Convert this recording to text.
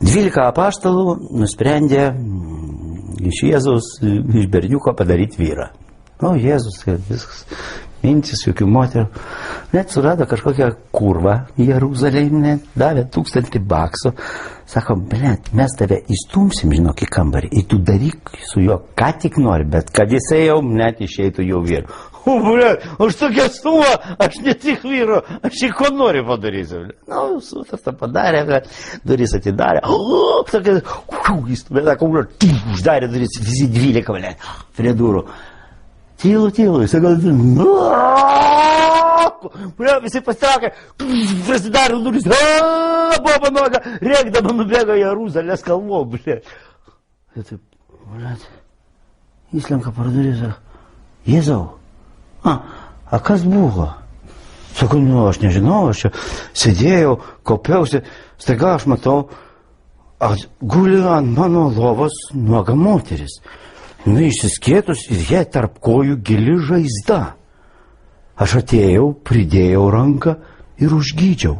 12 apaštalų nusprendė iš Jėzaus, iš berniuko padaryti vyrą. O, Jėzus, viskas, mintis, jokių moterų. Net surado kažkokią kurvą Jeruzalėje, davė 1000 baksų. Sako, blėt, mes tave įstumsim, žinok, į kambarį. Ir tu daryk su juo, ką tik nori, bet kad jisai jau net išeitų jau vyru. O, blėt, už tokią sumą aš ne tik vyru, aš į ko nori padarysiu. Na, sutartą padarė, duris atidarė. O, tokia, įstumė, sako, uždarė duris, visi 12, blėt, prie durų. Tylu, jisai gal... Visi pasitraukė, prasidarė duris, buvo panoga, rėkdama nubėgo Jeruzalės kalvo, blėt. Ir taip, blėt, įslenka pro duris, Jėzau, a kas buvo? Sakau, nu, aš nežinau, aš čia sėdėjau, kaupiausi, staiga aš matau, guli ant mano lovos nuoga moteris. Nu, išsiskėtus ir jai tarp kojų gili žaizda. Aš atėjau, pridėjau ranką ir užgydžiau.